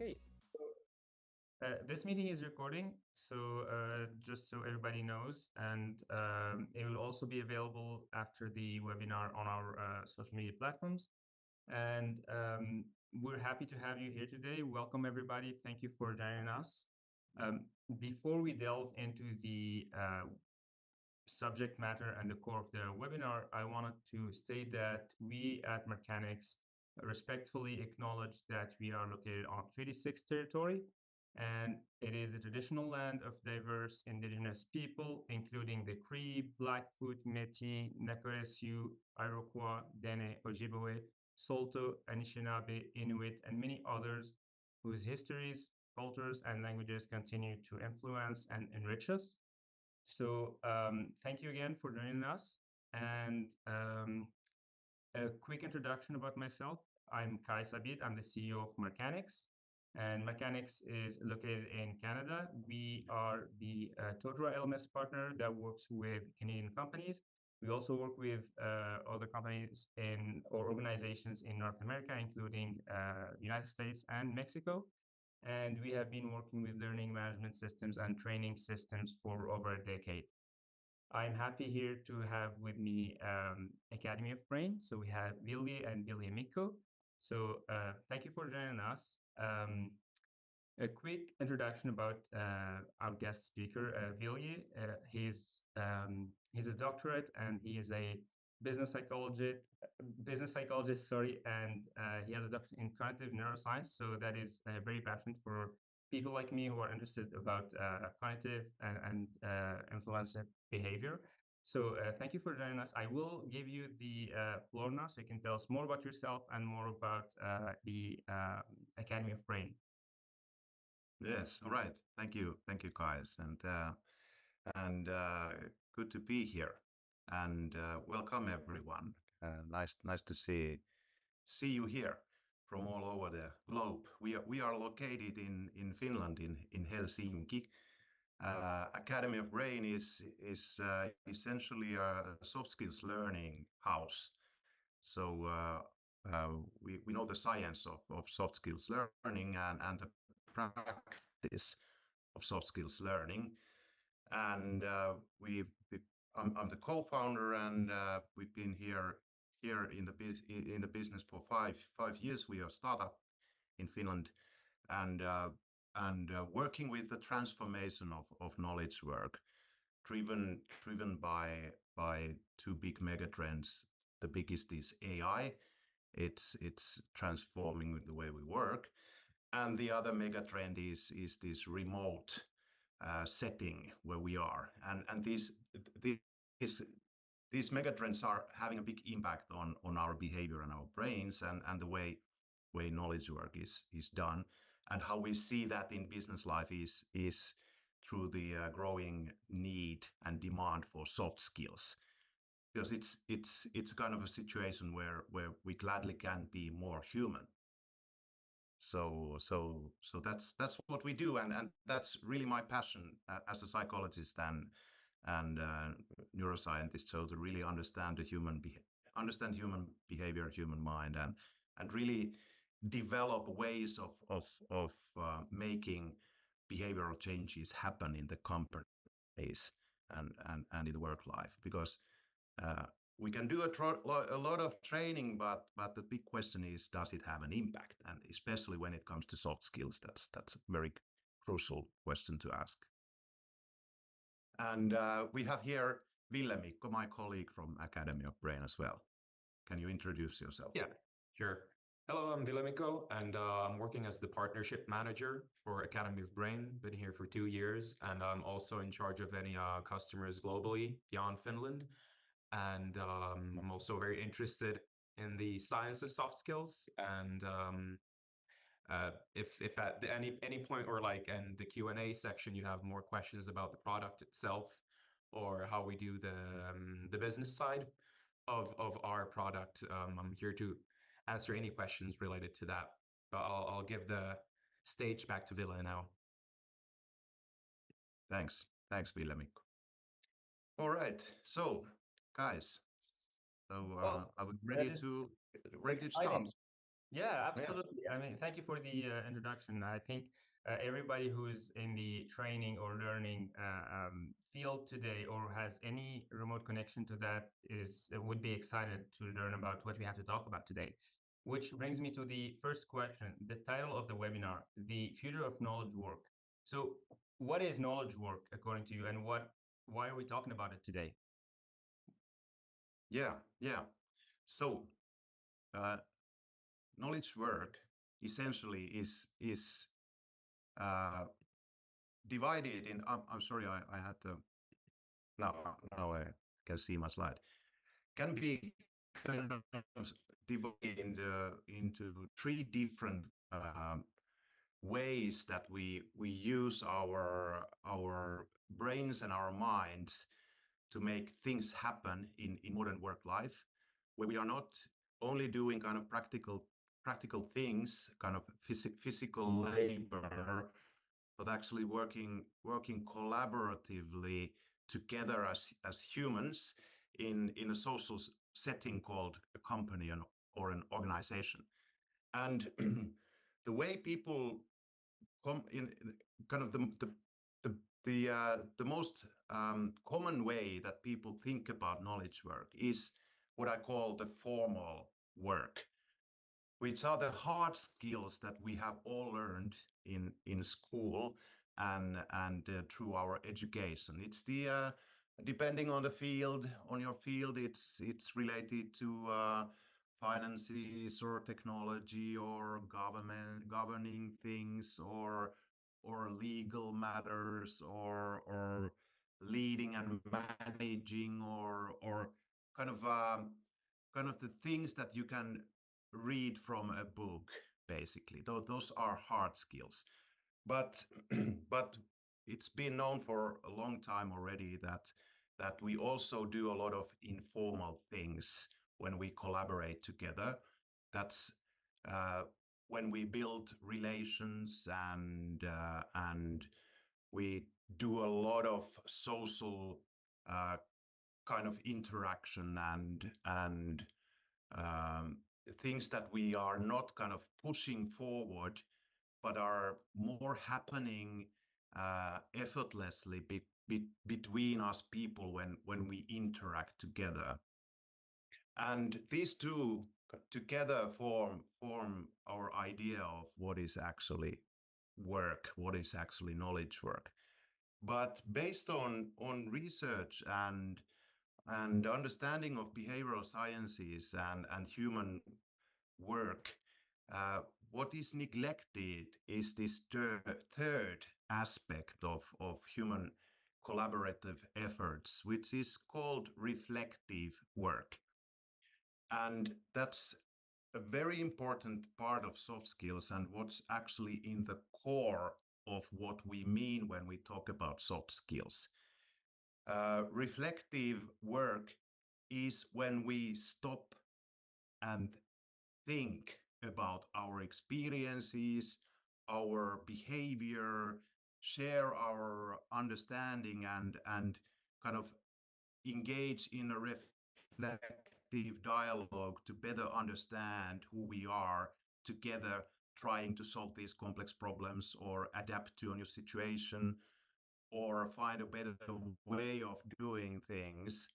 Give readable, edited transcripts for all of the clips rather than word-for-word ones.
Okay. This meeting is recording, so just so everybody knows, and it will also be available after the webinar on our social media platforms. And we're happy to have you here today. Welcome, everybody. Thank you for joining us. Before we delve into the subject matter and the core of the webinar, I wanted to state that we at Markanyx respectfully acknowledge that we are located on Treaty 6 territory, and it is the traditional land of diverse indigenous people, including the Cree, Blackfoot, Métis, Nakota Sioux, Iroquois, Dene, Ojibwe, Saulteaux, Anishinaabe, Inuit, and many others whose histories, cultures, and languages continue to influence and enrich us. So thank you again for joining us. And a quick introduction about myself. I'm Kai Sabit. I'm the CEO of Markanyx. And Markanyx is located in Canada. We are the Totara LMS partner that works with Canadian companies. We also work with other companies or organizations in North America, including United States and Mexico. And we have been working with learning management systems and training systems for over a decade. I'm happy here to have with me Academy of Brain. So we have Vilje and Vilje Mikko. So thank you for joining us. A quick introduction about our guest speaker, Vilje. He's a doctorate and he is a business psychologist, and he has a doctorate in cognitive neuroscience. So that is very passionate for people like me who are interested about cognitive and influencer behavior. So thank you for joining us. I will give you the floor now so you can tell us more about yourself and more about the Academy of Brain. Yes, all right. Thank you, guys, and good to be here, and welcome everyone. Nice to see you here from all over the globe. We are located in Finland, in Helsinki. Academy of Brain is essentially a soft skills learning house. So we know the science of soft skills learning and the practice of soft skills learning. And I'm the co-founder, and we've been here in the business for five years. We are a startup in Finland, and working with the transformation of knowledge work, driven by two big megatrends. The biggest is AI. It's transforming the way we work, and the other megatrend is this remote setting where we are, and these megatrends are having a big impact on our behavior and our brains, and the way knowledge work is done, and how we see that in business life is through the growing need and demand for soft skills, because it's kind of a situation where we gladly can be more human. So that's what we do, and that's really my passion as a psychologist and neuroscientist. So to really understand human behavior, human mind, and really develop ways of making behavioral changes happen in the companies and in the work life, because we can do a lot of training, but the big question is, does it have an impact? And especially when it comes to soft skills, that's a very crucial question to ask. And we have here Vilje Mikko, my colleague from Academy of Brain as well. Can you introduce yourself? Yeah, sure. Hello, I'm Vilje Mikko, and I'm working as the partnership manager for Academy of Brain. Been here for 2 years, and I'm also in charge of any customers globally beyond Finland. And I'm also very interested in the science of soft skills. And if at any point, or like in the Q&A section, you have more questions about the product itself or how we do the business side of our product, I'm here to answer any questions related to that. But I'll give the stage back to Vilje now. Thanks, Vilje Mikko. All right, so guys, are we ready to start? Yeah, absolutely. I mean, thank you for the introduction. I think everybody who is in the training or learning field today or has any remote connection to that is would be excited to learn about what we have to talk about today. Which brings me to the first question, the title of the webinar, The Future of Knowledge Work. So, what is knowledge work according to you, and why are we talking about it today? Yeah. So, uh, knowledge work essentially is uh, divided in. I'm sorry, I had to now I can see my slide. Can be kind of divided into three different ways that we use our brains and our minds to make things happen in modern work life, where we are not only doing kind of practical things, kind of physical labor, but actually working collaboratively together as humans in a social setting called a company or an organization. And the way people come in kind of the most common way that people think about knowledge work is what I call the formal work, which are the hard skills that we have all learned in school and through our education. It's the depending on the field, on your field, it's related to finances or technology or governing things or legal matters or leading and managing or kind of the things that you can read from a book, basically. Those are hard skills. But but it's been known for a long time already that we also do a lot of informal things when we collaborate together. That's when we build relations and we do a lot of social uh, kind of interaction and um, things that we are not kind of pushing forward, but are more happening effortlessly between us people when we interact together. And these two together form our idea of what is actually work, what is actually knowledge work. But based on research and understanding of behavioral sciences and human work, uh, what is neglected is this third aspect of human collaborative efforts, which is called reflective work. And that's a very important part of soft skills and what's actually in the core of what we mean when we talk about soft skills. Reflective work is when we stop and think about our experiences, our behavior, share our understanding, and kind of engage in a reflective dialogue to better understand who we are together, trying to solve these complex problems or adapt to a new situation or find a better way of doing things.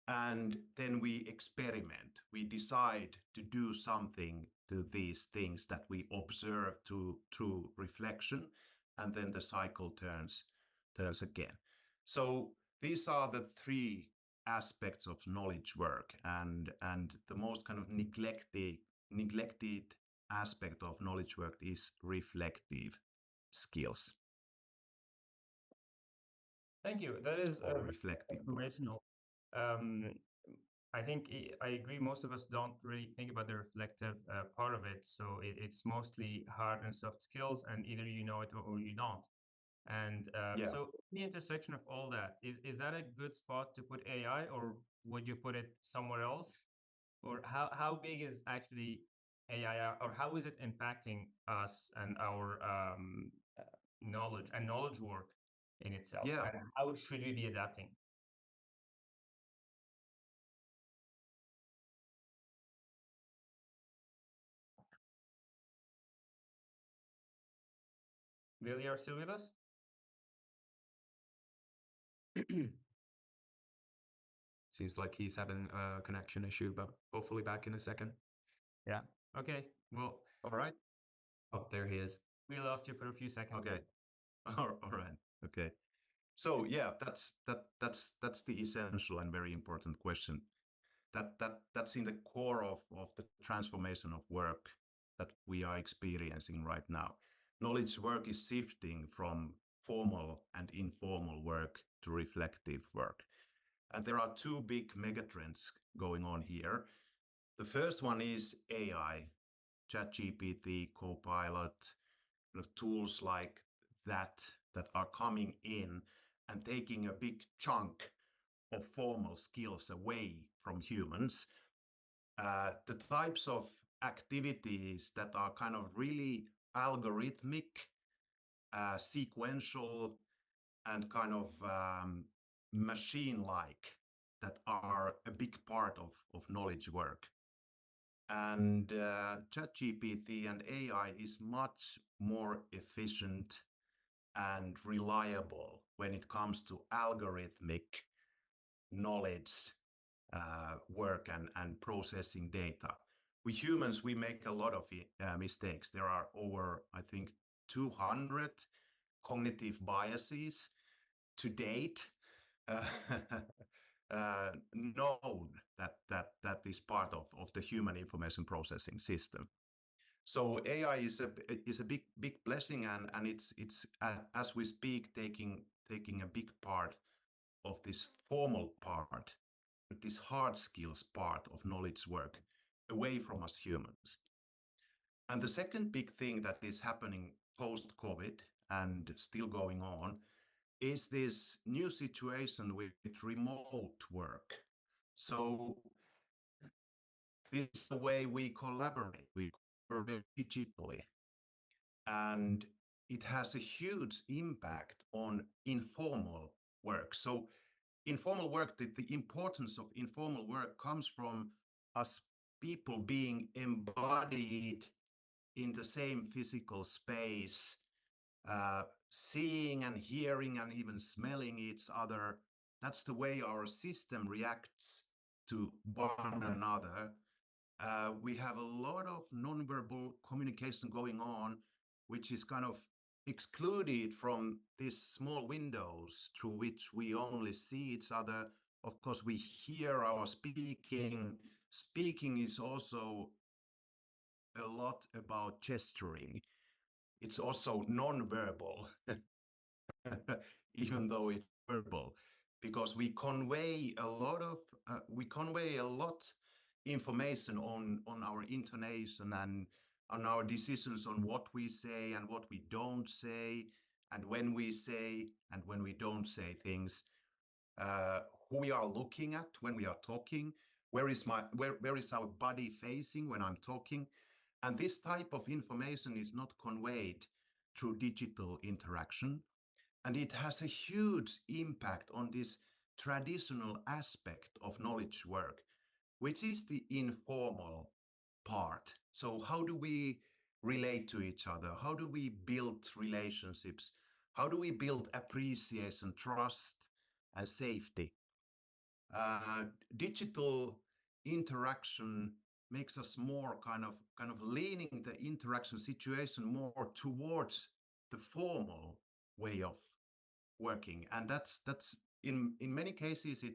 And then we experiment. We decide to do something to these things that we observe through reflection, and then the cycle turns again. So these are the three aspects of knowledge work, and the most kind of neglected aspect of knowledge work is reflective skills. Thank you. That is reflective informational. Um, I think I agree. Most of us don't really think about the reflective part of it. So it's mostly hard and soft skills, and either you know it or you don't. And so the intersection of all that, is that a good spot to put AI, or would you put it somewhere else? Or how big is actually AI, or how is it impacting us and our knowledge and knowledge work in itself? Yeah. And how should we be adapting? Billy, are you still with us? Seems like he's having a connection issue, but hopefully back in a second. Yeah. Okay. Well, All right. Oh, there he is. we lost you for a few seconds. Okay. All right. Okay. So yeah, that's the essential and very important question. That's in the core of the transformation of work that we are experiencing right now. Knowledge work is shifting from formal and informal work to reflective work. And there are two big megatrends going on here. The first one is AI, ChatGPT, Copilot, tools like that are coming in and taking a big chunk of formal skills away from humans. The types of activities that are kind of really algorithmic, sequential, and kind of machine-like that are a big part of knowledge work. And ChatGPT and AI is much more efficient and reliable when it comes to algorithmic knowledge work and processing data. We humans, we make a lot of mistakes. There are over, I think, 200 cognitive biases to date known that is part of the human information processing system. So AI is a big blessing, and it's as we speak taking a big part of this formal part, this hard skills part of knowledge work away from us humans. And the second big thing that is happening post-COVID and still going on is this new situation with remote work. So this is the way we collaborate digitally. And it has a huge impact on informal work. So informal work, the importance of informal work comes from us people being embodied in the same physical space, seeing and hearing and even smelling each other. That's the way our system reacts to one another. We have a lot of nonverbal communication going on, which is kind of excluded from these small windows through which we only see each other. Of course, we hear our speaking. Speaking is also a lot about gesturing. It's also non-verbal, even though it's verbal, because we convey a lot information on our intonation and on our decisions on what we say and what we don't say, and when we say and when we don't say things, who we are looking at when we are talking, where is our body facing when I'm talking. And this type of information is not conveyed through digital interaction. And it has a huge impact on this traditional aspect of knowledge work, which is the informal part. So how do we relate to each other? How do we build relationships? How do we build appreciation, trust, and safety? Digital interaction makes us more kind of leaning the interaction situation more towards the formal way of working, and that's in many cases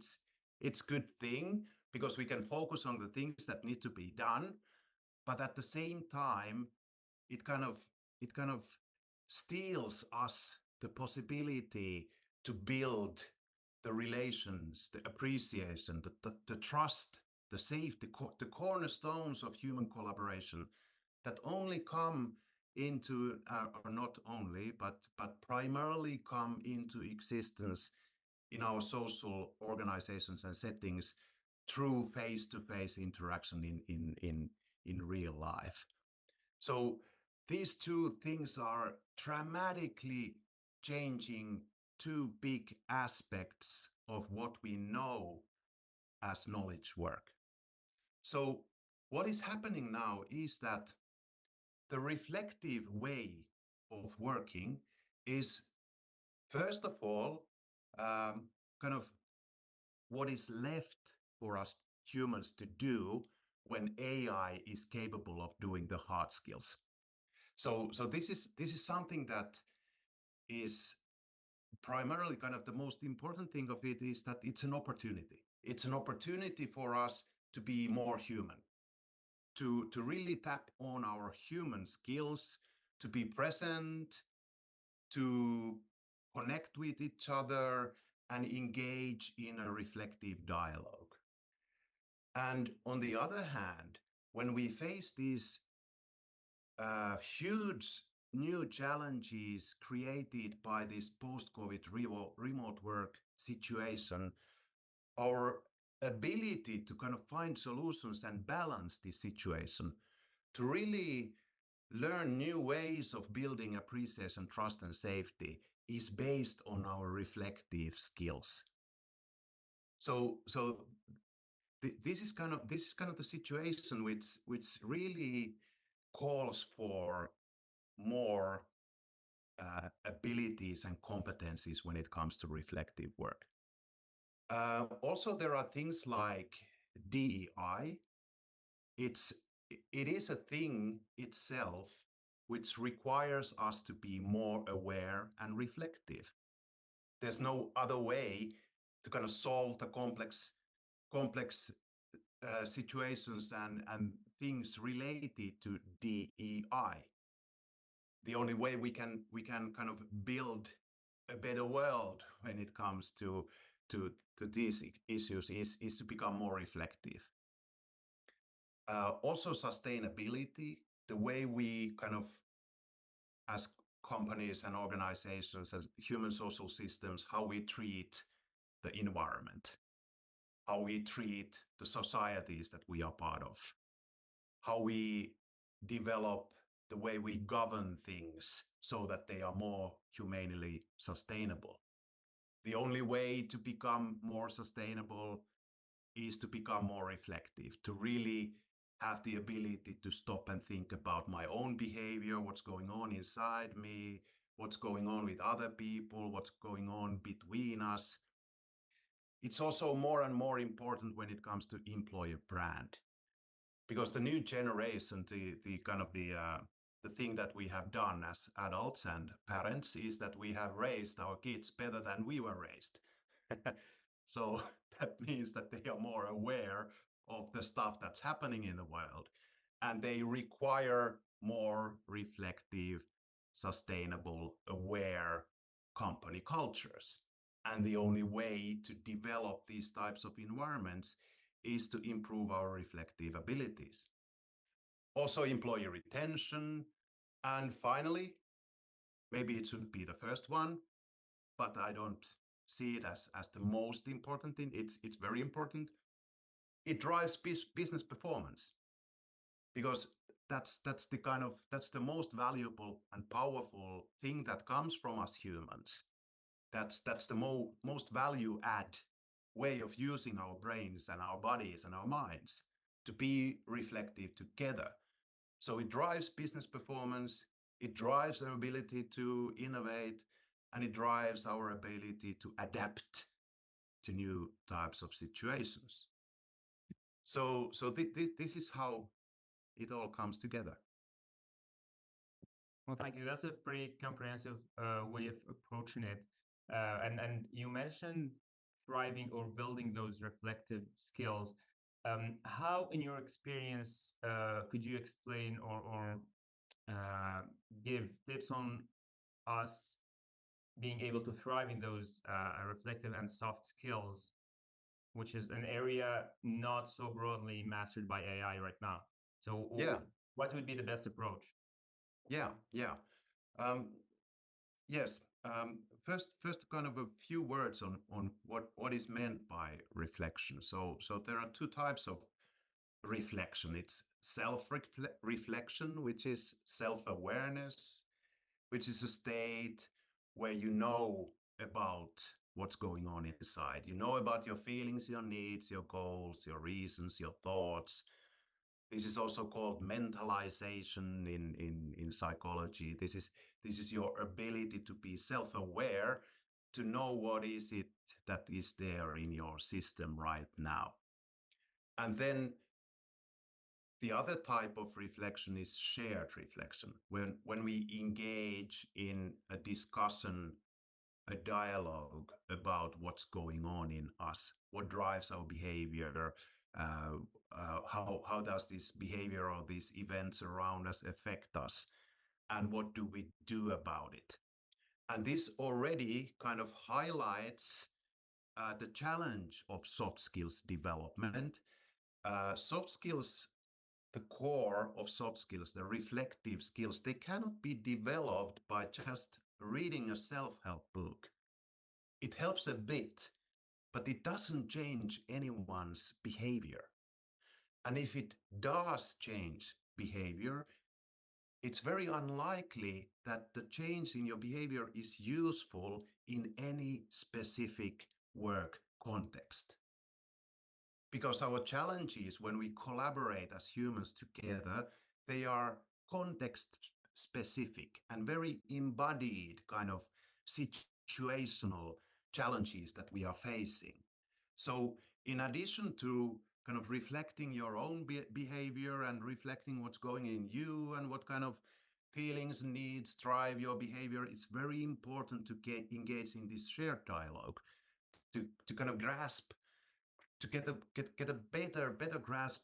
it's good thing because we can focus on the things that need to be done, but at the same time it kind of steals us the possibility to build the relations, the appreciation, the trust, the safety, the cornerstones of human collaboration that only come into, or not only, but primarily come into existence in our social organizations and settings through face-to-face interaction in real life. So these two things are dramatically changing two big aspects of what we know as knowledge work. So what is happening now is that the reflective way of working is, first of all, kind of what is left for us humans to do when AI is capable of doing the hard skills. So this is something that is primarily kind of the most important thing of it is that it's an opportunity. It's an opportunity for us to be more human, to really tap on our human skills, to be present, to connect with each other and engage in a reflective dialogue. And on the other hand, when we face these huge new challenges created by this post-COVID remote work situation, our ability to kind of find solutions and balance this situation, to really learn new ways of building appreciation, trust, and safety is based on our reflective skills. So this is kind of the situation which really calls for more abilities and competencies when it comes to reflective work. Also, there are things like DEI. It is a thing itself which requires us to be more aware and reflective. There's no other way to kind of solve the complex situations and things related to DEI. The only way we can kind of build a better world when it comes to these issues is to become more reflective. Also sustainability, the way we kind of, as companies and organizations, as human social systems, how we treat the environment, how we treat the societies that we are part of, how we develop the way we govern things so that they are more humanely sustainable. The only way to become more sustainable is to become more reflective, to really have the ability to stop and think about my own behavior, what's going on inside me, what's going on with other people, what's going on between us. It's also more and more important when it comes to employer brand, because the new generation, the thing that we have done as adults and parents is that we have raised our kids better than we were raised. So that means that they are more aware of the stuff that's happening in the world, and they require more reflective, sustainable, aware company cultures. And the only way to develop these types of environments is to improve our reflective abilities. Also employee retention. And finally, maybe it should be the first one, but I don't see it as the most important thing. It's very important. It drives business performance, because that's the most valuable and powerful thing that comes from us humans. That's the most value add way of using our brains and our bodies and our minds to be reflective together. So it drives business performance, it drives our ability to innovate, and it drives our ability to adapt to new types of situations. So this is how it all comes together. Well, thank you. That's a pretty comprehensive way of approaching it. And you mentioned thriving or building those reflective skills. How, in your experience, could you explain or give tips on us being able to thrive in those reflective and soft skills, which is an area not so broadly mastered by AI right now? So what would be the best approach? Yeah. Yes. First, kind of a few words on what is meant by reflection. So there are two types of reflection. It's self-reflection, which is self-awareness, which is a state where you know about what's going on inside. You know about your feelings, your needs, your goals, your reasons, your thoughts. This is also called mentalization in psychology. This This is your ability to be self-aware, to know what is it that is there in your system right now. And then the other type of reflection is shared reflection. When we engage in a discussion, a dialogue about what's going on in us, what drives our behavior, how does this behavior or these events around us affect us, and what do we do about it? And this already kind of highlights the challenge of soft skills development. Soft skills, the core of soft skills, the reflective skills, they cannot be developed by just reading a self-help book. It helps a bit, but it doesn't change anyone's behavior. And if it does change behavior, it's very unlikely that the change in your behavior is useful in any specific work context. Because our challenge is when we collaborate as humans together, they are context specific and very embodied kind of situational challenges that we are facing. So in addition to kind of reflecting your own behavior and reflecting what's going in you and what kind of feelings, needs drive your behavior, it's very important to engage in this shared dialogue, to kind of grasp, to get a better grasp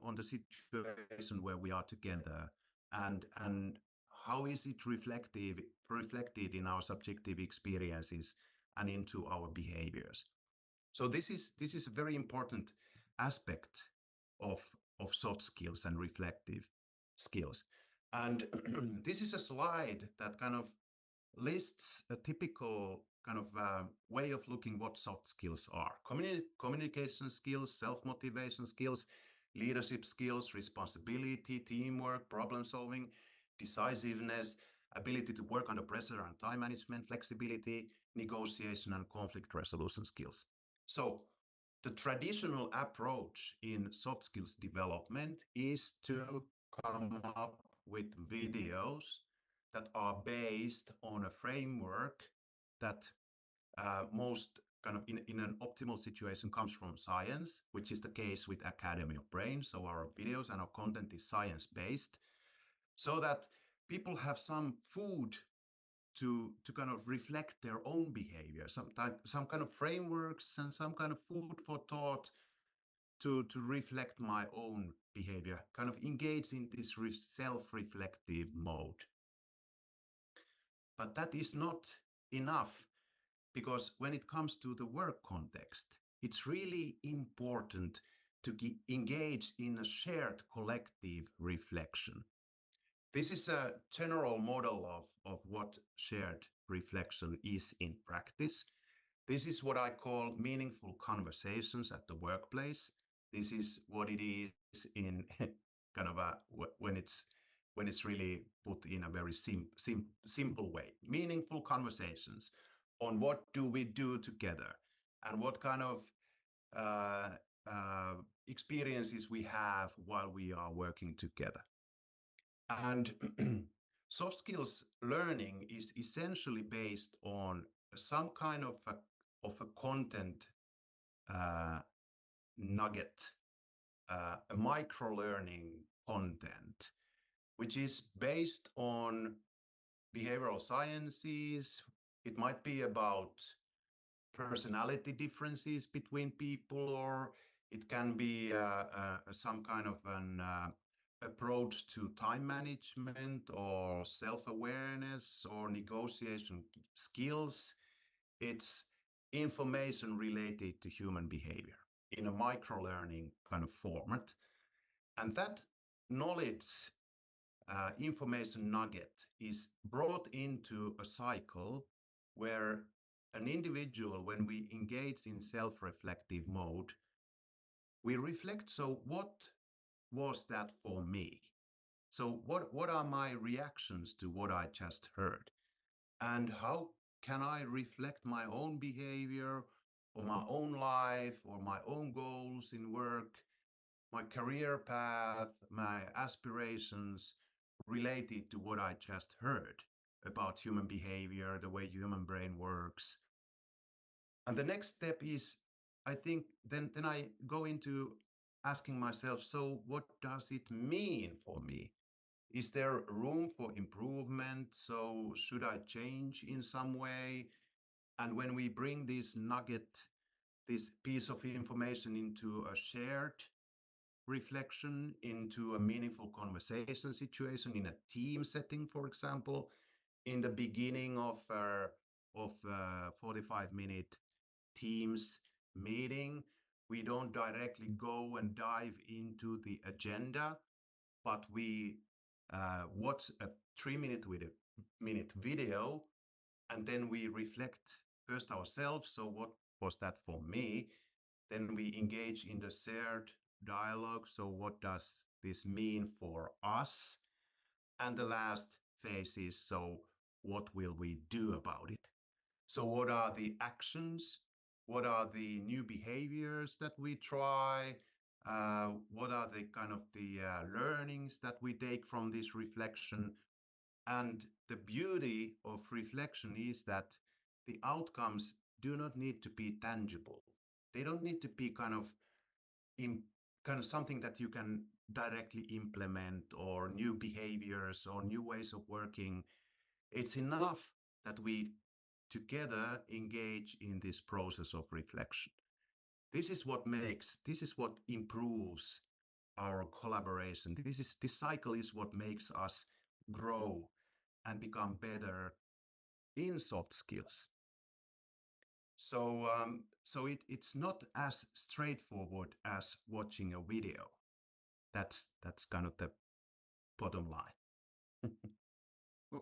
on the situation where we are together, and how is it reflected in our subjective experiences and into our behaviors. So this is a very important aspect of soft skills and reflective skills. And this is a slide that kind of lists a typical kind of way of looking what soft skills are. Communication skills, self-motivation skills, leadership skills, responsibility, teamwork, problem solving, decisiveness, ability to work under pressure and time management, flexibility, negotiation, and conflict resolution skills. So the traditional approach in soft skills development is to come up with videos that are based on a framework that most kind of in an optimal situation comes from science, which is the case with Academy of Brain. So our videos and our content is science-based, so that people have some food to kind of reflect their own behavior, some kind of frameworks and some kind of food for thought to reflect my own behavior, kind of engage in this self-reflective mode. But that is not enough, because when it comes to the work context, it's really important to engage in a shared collective reflection. This is a general model of what shared reflection is in practice. This is what I call meaningful conversations at the workplace. This is what it is in kind of when it's really put in a very simple way. Meaningful conversations on what do we do together and what kind of experiences we have while we are working together. And soft skills learning is essentially based on some kind of a content nugget, a micro-learning content, which is based on behavioral sciences. It might be about personality differences between people, or it can be some kind of an approach to time management or self-awareness or negotiation skills. It's information related to human behavior in a micro-learning kind of format. And that knowledge information nugget is brought into a cycle where an individual, when we engage in self-reflective mode, we reflect, so what was that for me? So what are my reactions to what I just heard? And how can I reflect my own behavior or my own life or my own goals in work, my career path, my aspirations related to what I just heard? about human behavior, the way human brain works. And the next step is, I think, then I go into asking myself, so what does it mean for me? Is there room for improvement? So should I change in some way? And when we bring this nugget, this piece of information into a shared reflection, into a meaningful conversation situation in a team setting, for example, in the beginning of 45-minute Teams meeting, we don't directly go and dive into the agenda, but we watch a 3-minute video, and then we reflect first ourselves. So what was that for me? Then we engage in the shared dialogue. So what does this mean for us? And the last phase is, so what will we do about it? So what are the actions? What are the new behaviors that we try? What are the kind of the learnings that we take from this reflection? And the beauty of reflection is that the outcomes do not need to be tangible. They don't need to be kind of something that you can directly implement, or new behaviors or new ways of working. It's enough that we together engage in this process of reflection. This is what improves our collaboration. This cycle is what makes us grow and become better in soft skills. So, it's not as straightforward as watching a video. That's kind of the bottom line.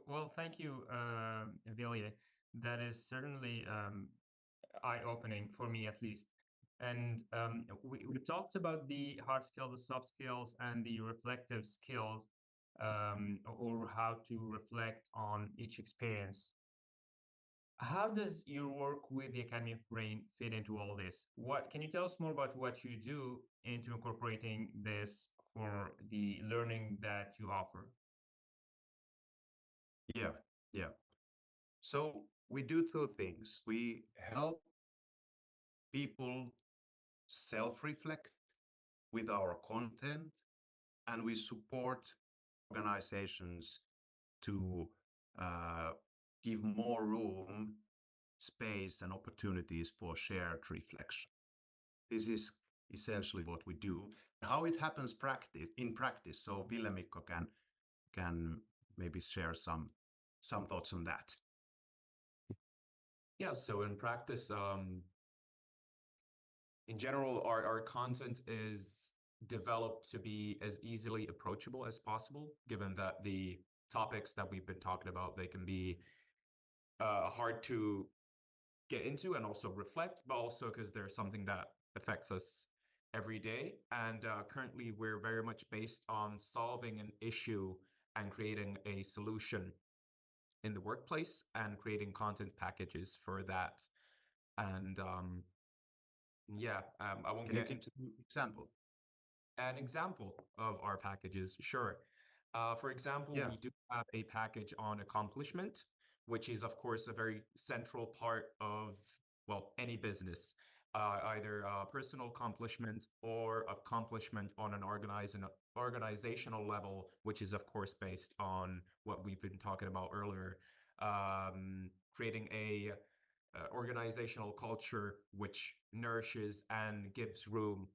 Well, thank you, Vilje. That is certainly eye-opening for me, at least. And we talked about the hard skills, the soft skills, and the reflective skills, or how to reflect on each experience. How does your work with the Academy of Brain fit into all this? What can you tell us more about what you do into incorporating this for the learning that you offer? Yeah. So we do two things. We help people self-reflect with our content, and we support organizations to give more room, space, and opportunities for shared reflection. This is essentially what we do. How it happens in practice. So Ville-Mikko can maybe share some thoughts on that. Yeah, so in practice, in general, our content is developed to be as easily approachable as possible, given that the topics that we've been talking about, they can be hard to get into and also reflect, but also because they're something that affects us every day. And currently, we're very much based on solving an issue and creating a solution in the workplace and creating content packages for that. And I won't Can you get give into an example? an example of our packages. Sure. For example, Yeah. we do have a package on accomplishment, which is, of course, a very central part of, well, any business, either personal accomplishment or accomplishment on an organizational level, which is, of course, based on what we've been talking about earlier, creating a organizational culture which nourishes and gives room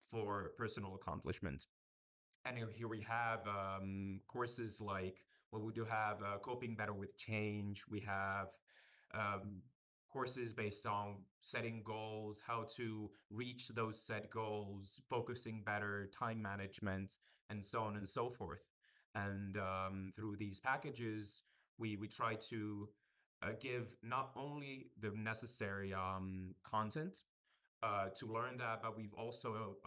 for personal accomplishment. And here we have courses like, well, we do have coping better with change. We have courses based on setting goals, how to reach those set goals, focusing better, time management, and so on and so forth. And through these packages, we try to give not only the necessary content to learn that, but we've also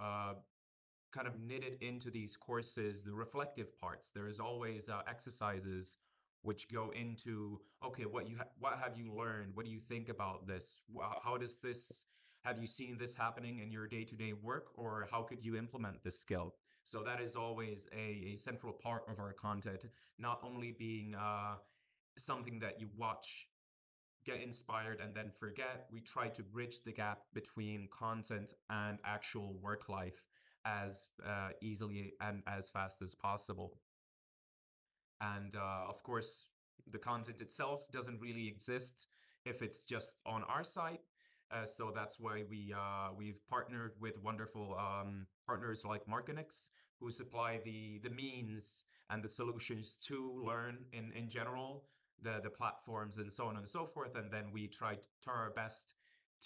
kind of knitted into these courses the reflective parts. There is always exercises which go into, okay, what have you learned? What do you think about this? How does this, have you seen this happening in your day-to-day work, or how could you implement this skill? So that is always a central part of our content, not only being something that you watch, get inspired, and then forget. We try to bridge the gap between content and actual work life as easily and as fast as possible. And of course, the content itself doesn't really exist if it's just on our site. So that's why we've partnered with wonderful partners like Markanyx, who supply the means and the solutions to learn in general, the platforms and so on and so forth. And then we try to our best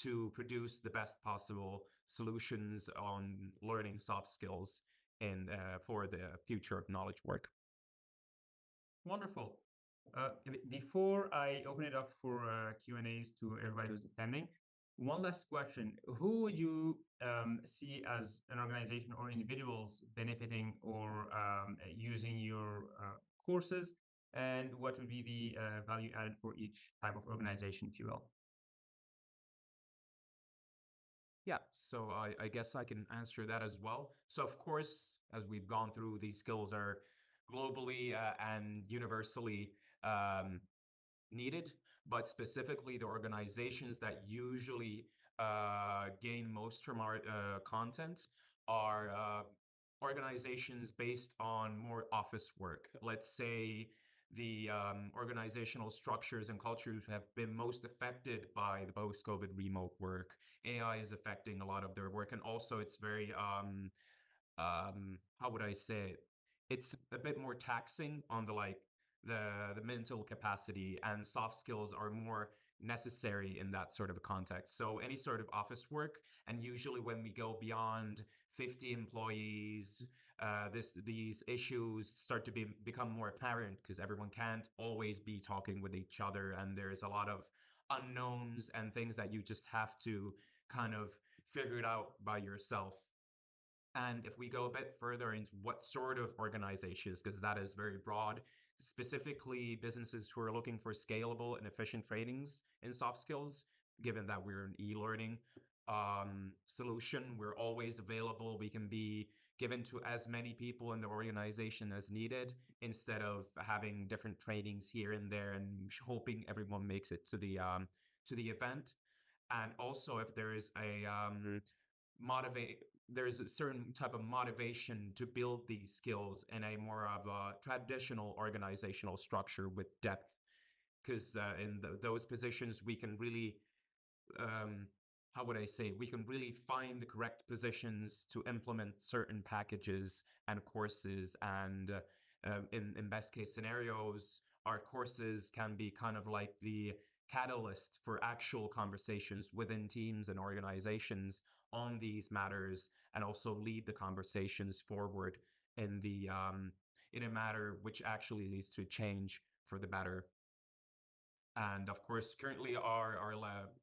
to produce the best possible solutions on learning soft skills in for the future of knowledge work. Wonderful. Before I open it up for Q&As to everybody who's attending, one last question. Who would you see as an organization or individuals benefiting or using your courses? And what would be the value added for each type of organization, if you will? Yeah, so I guess I can answer that as well. So of course, as we've gone through, these skills are globally and universally needed, but specifically the organizations that usually gain most from our content are organizations based on more office work. Let's say the organizational structures and cultures have been most affected by the post-COVID remote work. AI is affecting a lot of their work, and also it's very how would I say it? It's a bit more taxing on the mental capacity, and soft skills are more necessary in that sort of a context. So any sort of office work, and usually when we go beyond 50 employees, these issues start to become more apparent because everyone can't always be talking with each other, and there's a lot of unknowns and things that you just have to kind of figure it out by yourself. And if we go a bit further into what sort of organizations, because that is very broad, specifically businesses who are looking for scalable and efficient trainings in soft skills, given that we're an e-learning solution, we're always available. We can be given to as many people in the organization as needed, instead of having different trainings here and there and hoping everyone makes it to the event. And also, if there is a there's a certain type of motivation to build these skills in a more of a traditional organizational structure with depth, because in those positions we can really how would I say, we can really find the correct positions to implement certain packages and courses. And in best case scenarios, our courses can be kind of like the catalyst for actual conversations within teams and organizations on these matters, and also lead the conversations forward in the in a matter which actually leads to change for the better. And of course, currently our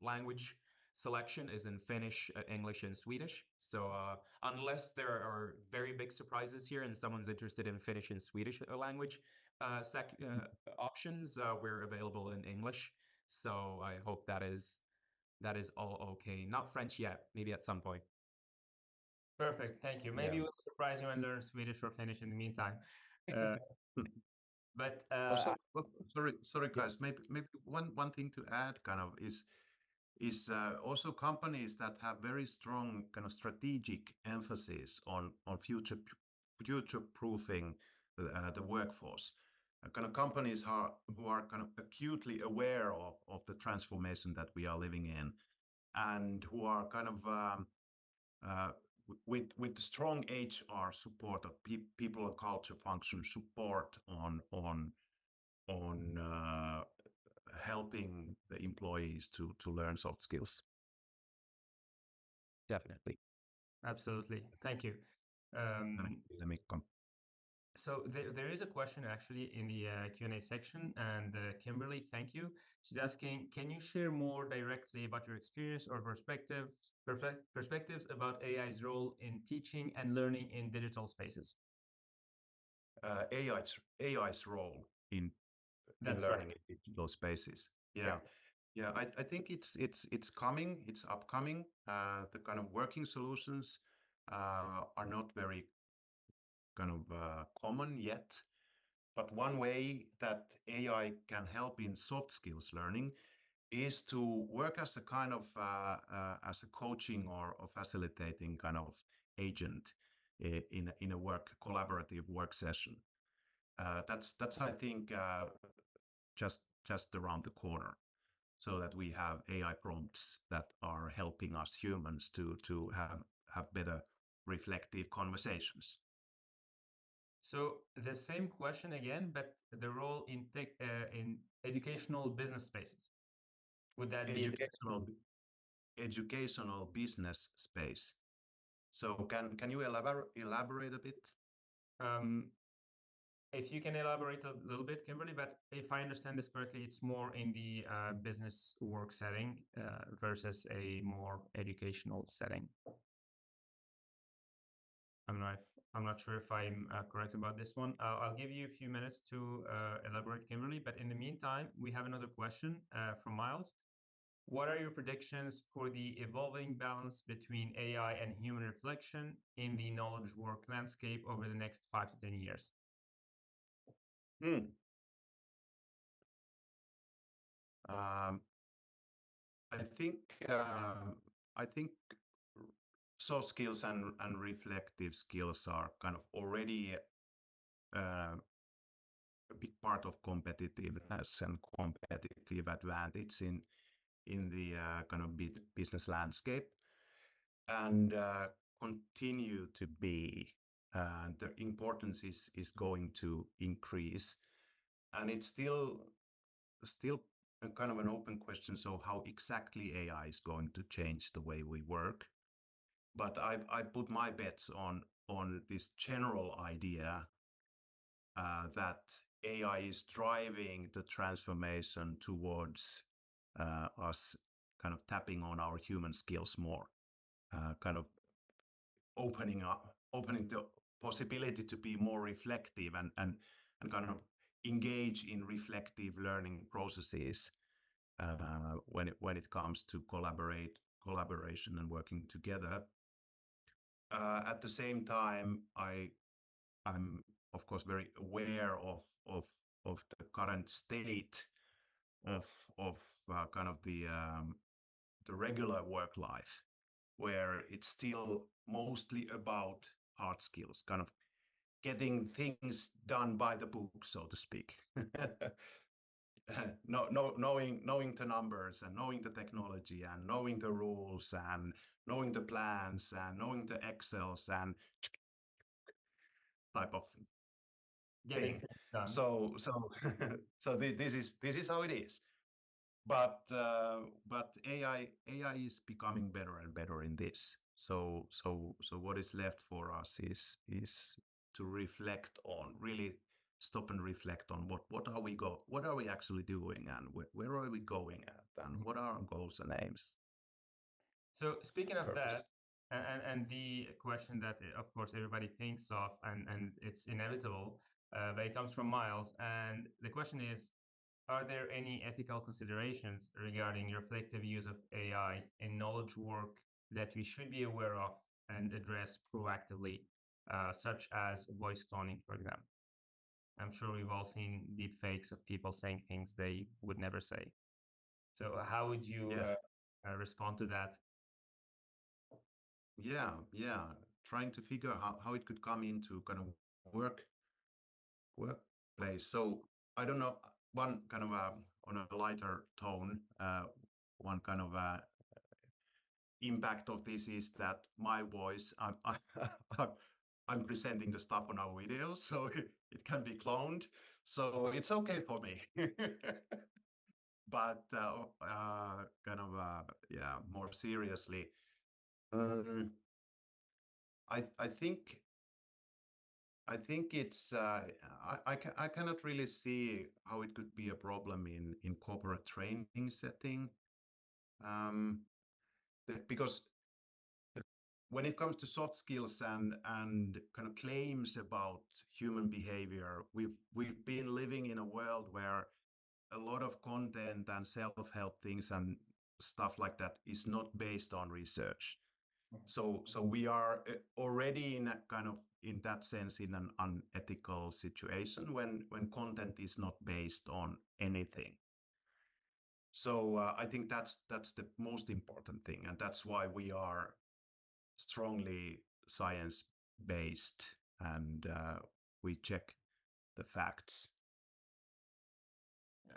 language selection is in Finnish, English, and Swedish. So unless there are very big surprises here and someone's interested in Finnish and Swedish language options, we're available in English. So I hope that is all okay. Not French yet, maybe at some point. Perfect, thank you. Maybe we'll surprise you and learn Swedish or Finnish in the meantime. But sorry, guys. Maybe one thing to add, kind of, is also companies that have very strong kind of strategic emphasis on future proofing the workforce. Kind of companies who are kind of acutely aware of the transformation that we are living in, and who are kind of with strong HR support, of people and culture function support on helping the employees to learn soft skills. Definitely. Absolutely. Thank you. So there is a question actually in the Q&A section, and Kimberly, thank you. She's asking, can you share more directly about your experience or perspectives about AI's role in teaching and learning in digital spaces? AI's role in learning in digital spaces. Yeah. I think it's coming. It's upcoming. The kind of working solutions are not very kind of common yet, but one way that AI can help in soft skills learning is to work as a kind of as a coaching or facilitating kind of agent in a collaborative work session. That's I think just around the corner, so that we have AI prompts that are helping us humans to have better reflective conversations. So the same question again, but the role in in educational business spaces. Would that be Educational business space. So can you elaborate a bit? If you can elaborate a little bit, Kimberly, but if I understand this correctly, it's more in the business work setting versus a more educational setting. I'm not sure if I'm correct about this one. I'll give you a few minutes to elaborate, Kimberly, but in the meantime, we have another question from Miles. What are your predictions for the evolving balance between AI and human reflection in the knowledge work landscape over the next 5 to 10 years? I think soft skills and reflective skills are kind of already a big part of competitiveness and competitive advantage in the kind of business landscape, and continue to be. The importance is going to increase, and it's still a kind of an open question. So how exactly AI is going to change the way we work? But I put my bets on this general idea that AI is driving the transformation towards us kind of tapping on our human skills more, kind of opening the possibility to be more reflective and kind of engage in reflective learning processes when it comes to collaboration and working together. At the same time, I'm of course very aware of the current state of kind of the regular work life, where it's still mostly about hard skills, kind of getting things done by the book, so to speak. Knowing the numbers and knowing the technology and knowing the rules and knowing the plans and knowing the Excels and type of thing. So this is how it is. But AI is becoming better and better in this. So what is left for us is to reflect on, really stop and reflect on what are we actually doing, and where are we going at, and what are our goals and aims. So speaking of that, and the question that of course everybody thinks of, and it's inevitable, but it comes from Miles, and the question is, are there any ethical considerations regarding reflective use of AI in knowledge work that we should be aware of and address proactively, such as voice cloning, for example? I'm sure we've all seen deep fakes of people saying things they would never say. So how would you respond to that? Yeah. Trying to figure out how it could come into kind of workplace. So I don't know, one kind of on a lighter tone, one kind of impact of this is that my voice, I'm presenting the stuff on our videos, so it can be cloned. So it's okay for me. But kind of more seriously, I think it's I cannot really see how it could be a problem in corporate training setting, because when it comes to soft skills and kind of claims about human behavior, we've been living in a world where a lot of content and self-help things and stuff like that is not based on research. So we are already in a kind of in that sense in an unethical situation when content is not based on anything. So I think that's the most important thing, and that's why we are strongly science based, and we check the facts.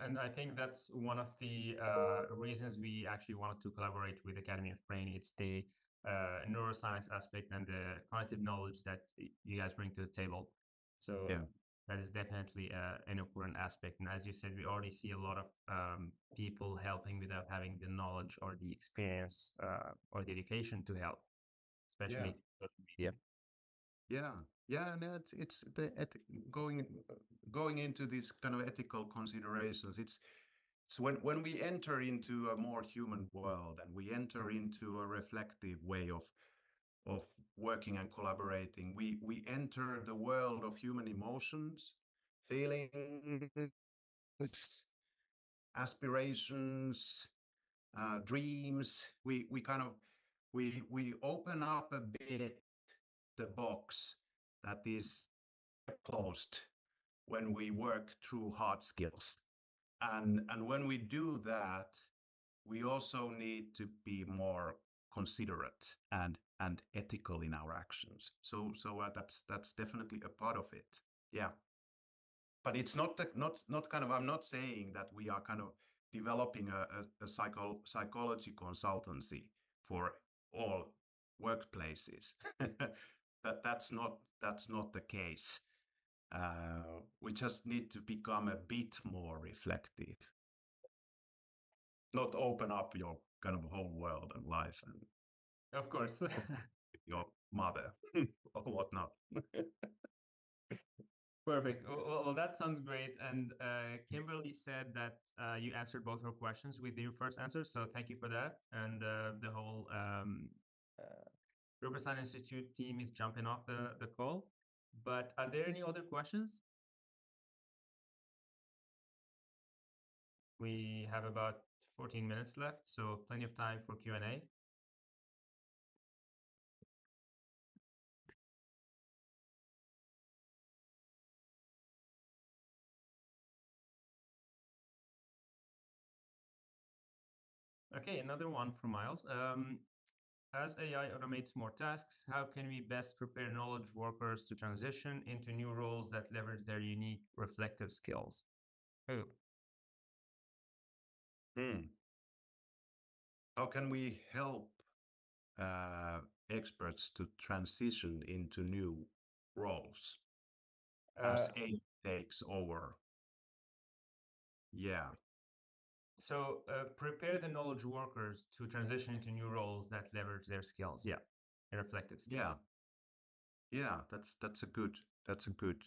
And I think that's one of the reasons we actually wanted to collaborate with Academy of Brain. It's the neuroscience aspect and the cognitive knowledge that you guys bring to the table. So Yeah. that is definitely an important aspect. And as you said, we already see a lot of people helping without having the knowledge or the experience or the education to help, especially social media. Yeah, no, it's the going into these kind of ethical considerations. It's when we enter into a more human world and we enter into a reflective way of working and collaborating, we enter the world of human emotions, feelings, aspirations, dreams. We kind of we open up a bit the box that is closed when we work through hard skills. And when we do that, we also need to be more considerate and ethical in our actions. So that's definitely a part of it. Yeah. But it's not kind of, I'm not saying that we are kind of developing a psychology consultancy for all workplaces. That's not the case. We just need to become a bit more reflective, not open up your kind of whole world and life and Of course. your mother or whatnot. Perfect. Well, that sounds great. And Kimberly said that you answered both her questions with your first answer. So thank you for that. And the whole Riverside Institute team is jumping off the call. But are there any other questions? We have about 14 minutes left, so plenty of time for Q&A. Okay, another one from Miles. As AI automates more tasks, how can we best prepare knowledge workers to transition into new roles that leverage their unique reflective skills? Oh. How can we help experts to transition into new roles as AI takes over? Yeah. So prepare the knowledge workers to transition into new roles that leverage their skills. Yeah, their reflective skills. Yeah, that's a good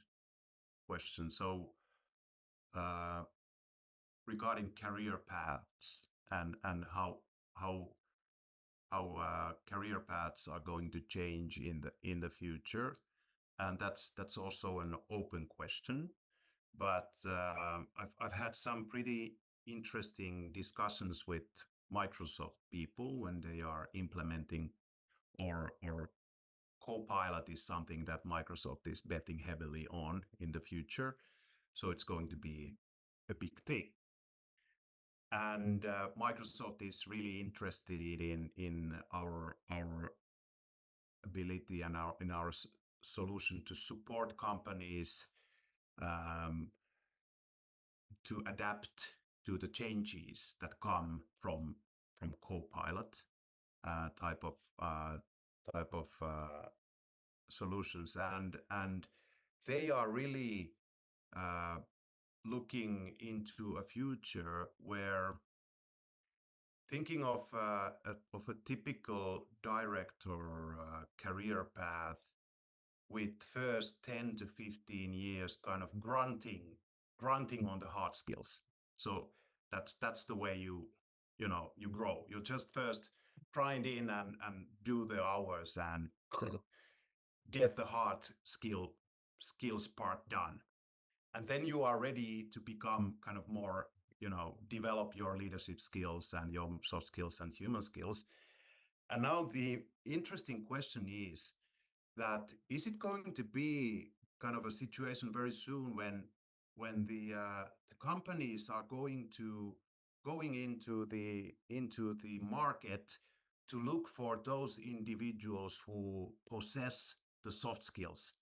question. So regarding career paths and how career paths are going to change in the future, and that's also an open question. But I've had some pretty interesting discussions with Microsoft people when they are implementing or Copilot is something that Microsoft is betting heavily on in the future. So it's going to be a big thing. And Microsoft is really interested in our ability and in our solution to support companies to adapt to the changes that come from Copilot type of solutions, and they are really looking into a future where thinking of a typical director career path with first 10 to 15 years kind of grunting on the hard skills. So that's the way you grow. You just first grind in and do the hours and get the hard skills part done. And then you are ready to become kind of more, develop your leadership skills and your soft skills and human skills. And now the interesting question is, that is it going to be kind of a situation very soon when the companies are going into the market to look for those individuals who possess the soft skills,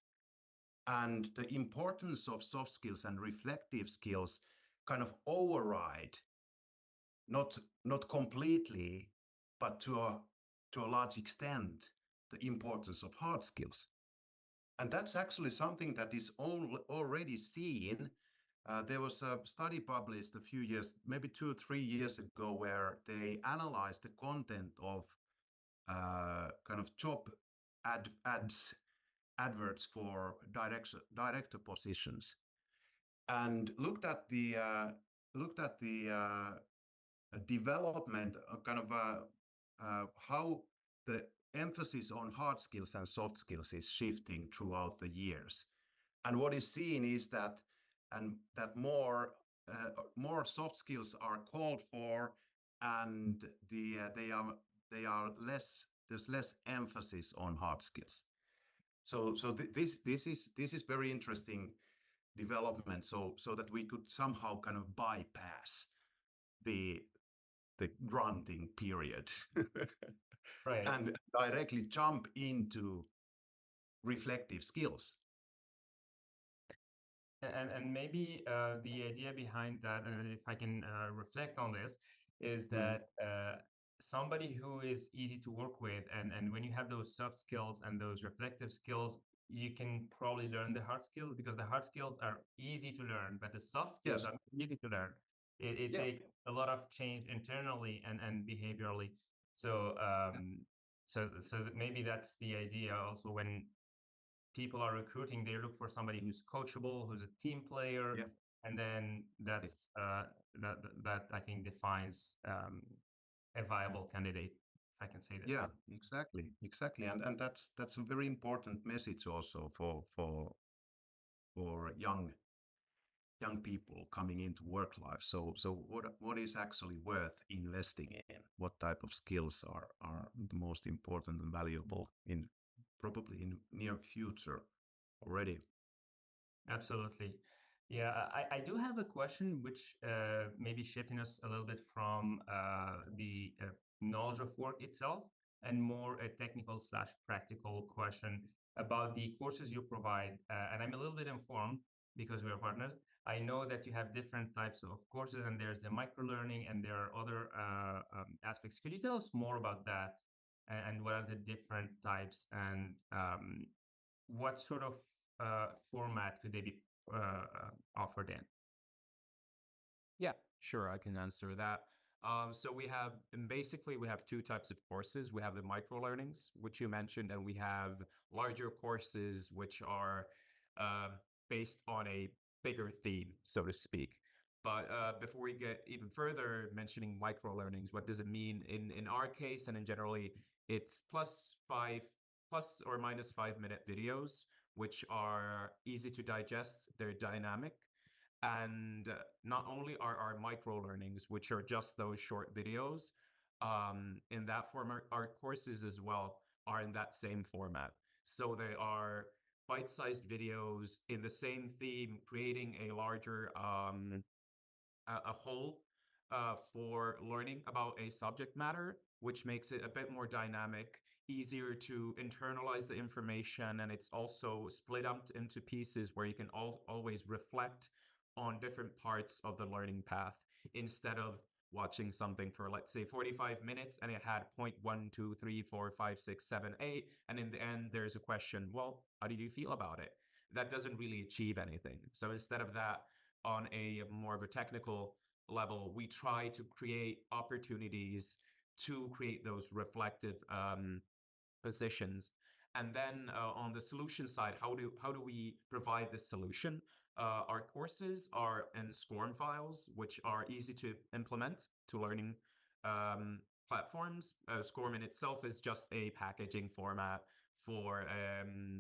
and the importance of soft skills and reflective skills kind of override, not completely, but to a large extent, the importance of hard skills. And that's actually something that is already seen. There was a study published a few years, maybe 2 or 3 years ago, where they analyzed the content of kind of job adverts for director positions, and looked at the development, how the emphasis on hard skills and soft skills is shifting throughout the years. And what is seen is that more soft skills are called for, and they are less. There's less emphasis on hard skills. So this is very interesting development. So that we could somehow kind of bypass the grunting period Right. and directly jump into reflective skills. And maybe the idea behind that, and if I can reflect on this, is Mm. that somebody who is easy to work with, and when you have those soft skills and those reflective skills, you can probably learn the hard skills, because the hard skills are easy to learn, but the soft skills Yes. are easy to learn. It Yeah. takes a lot of change internally and behaviorally. So so maybe that's the idea also. When people are recruiting, they look for somebody who's coachable, who's a team player, Yeah. and then that's that I think defines a viable candidate, if I can say this. Yeah, exactly, and that's a very important message also for young people coming into work life. So what is actually worth investing in? What type of skills are the most important and valuable in probably in near future already? Absolutely. Yeah, I do have a question which maybe shifting us a little bit from the knowledge of work itself, and more a technical slash practical question about the courses you provide. And I'm a little bit informed because we are partners. I know that you have different types of courses, and there's the micro learning, and there are other aspects. Could you tell us more about that, and what are the different types, and what sort of format could they be offered in? Yeah, sure, I can answer that. So basically we have two types of courses. We have the micro learnings, which you mentioned, and we have larger courses, which are uh, based on a bigger theme, so to speak. But before we get even further mentioning micro learnings, what does it mean in our case and in generally? It's plus or minus 5 minute videos, which are easy to digest. They're dynamic. And not only are our micro learnings, which are just those short videos, in that format, our courses as well are in that same format. So they are bite-sized videos in the same theme, creating a larger a whole for learning about a subject matter, which makes it a bit more dynamic, easier to internalize the information, and it's also split up into pieces where you can always reflect on different parts of the learning path, instead of watching something for, let's say, 45 minutes and it had point 1, 2, 3, 4, 5, 6, 7, 8, and in the end there's a question, well, how did you feel about it? That doesn't really achieve anything. So instead of that, on a more of a technical level, we try to create opportunities to create those reflective positions. And then on the solution side, how do we provide this solution? Our courses are in SCORM files, which are easy to implement to learning platforms. SCORM in itself is just a packaging format for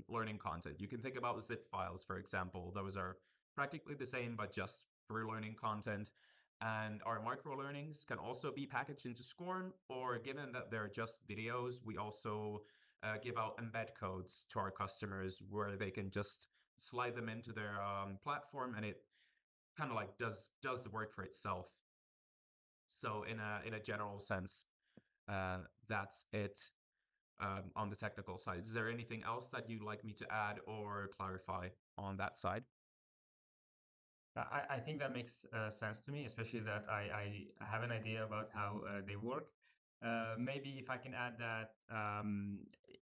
learning content. You can think about zip files, for example. Those are practically the same, but just for learning content. And our micro learnings can also be packaged into SCORM, or given that they're just videos, we also give out embed codes to our customers where they can just slide them into their platform, and it kind of like does the work for itself. So in a general sense, that's it on the technical side. Is there anything else that you'd like me to add or clarify on that side? I think that makes sense to me, especially that I have an idea about how they work. Maybe if I can add that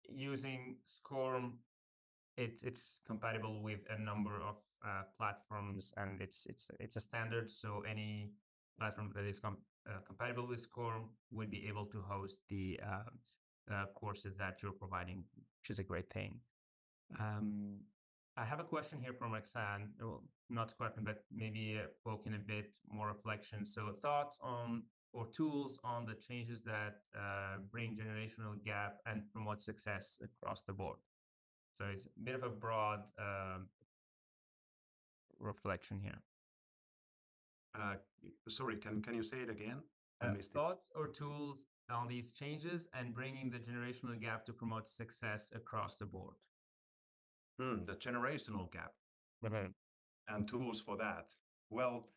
using SCORM, it's compatible with a number of platforms, and it's a standard. So any platform that is compatible with SCORM would be able to host the courses that you're providing, which is a great thing. I have a question here from Roxanne. Well, not a question, but maybe poking a bit more reflection. So thoughts on or tools on the changes that bring generational gap and promote success across the board. So it's a bit of a broad reflection here. Sorry, can you say it again? I missed Thoughts or tools on these changes and bringing the generational gap to promote success across the board. The generational gap Mm-hmm. and tools for that. Well,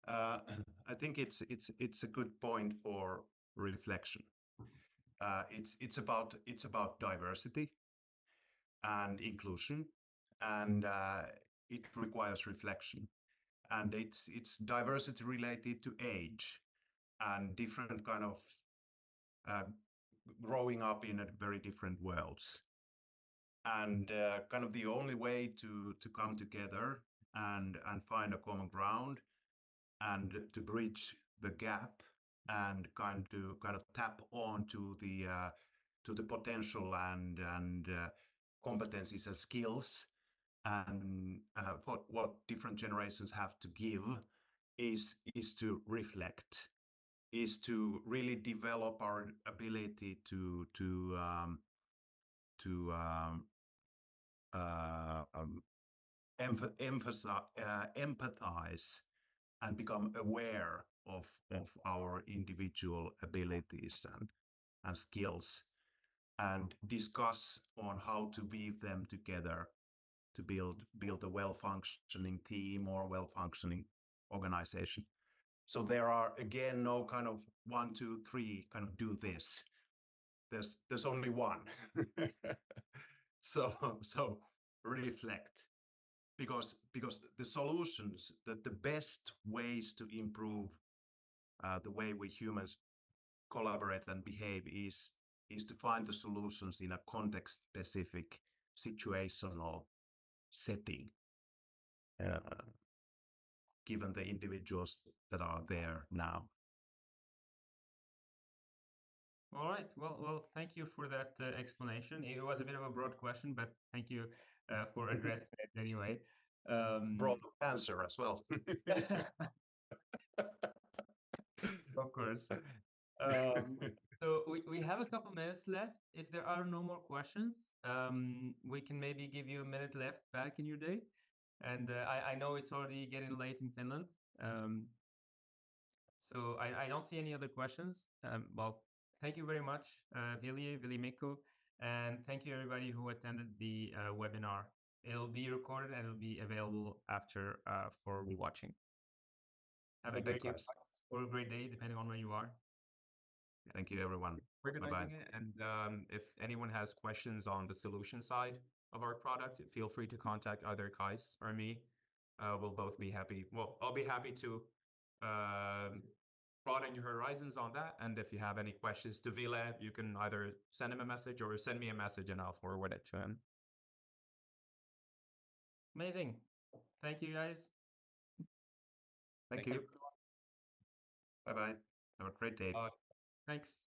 I think it's a good point for reflection. It's about diversity and inclusion, and it requires reflection. And it's diversity related to age and different kind of growing up in a very different worlds. And kind of the only way to come together and find a common ground and to bridge the gap and kind of tap on to the potential and competencies and skills and what different generations have to give is to reflect, is to really develop our ability to empathize and become aware of our individual abilities and skills, and discuss on how to weave them together to build a well-functioning team or well-functioning organization. So there are, again, no kind of 1, 2, 3 kind of do this. There's only one. So reflect, because the solutions, the best ways to improve the way we humans collaborate and behave is to find the solutions in a context-specific situational setting, given the individuals that are there now. All right. Well, thank you for that explanation. It was a bit of a broad question, but thank you for addressing it anyway. Broad answer as well. Of course. So we have a couple minutes left. If there are no more questions, we can maybe give you a minute left back in your day. And I know it's already getting late in Finland. So I don't see any other questions. Well, thank you very much, Vili Mikko, and thank you everybody who attended the webinar. It'll be recorded and it'll be available after for rewatching. Have a great day or a great day, depending on where you are. Thank you, everyone. Organizing it, and if anyone has questions on the solution side of our product, feel free to contact either Kais or me. We'll both be happy. Well, I'll be happy to broaden your horizons on that. And if you have any questions to Ville, you can either send him a message or send me a message and I'll forward it to him. Amazing. Thank you, guys. Thank you. Bye-bye. Have a great day. Thanks.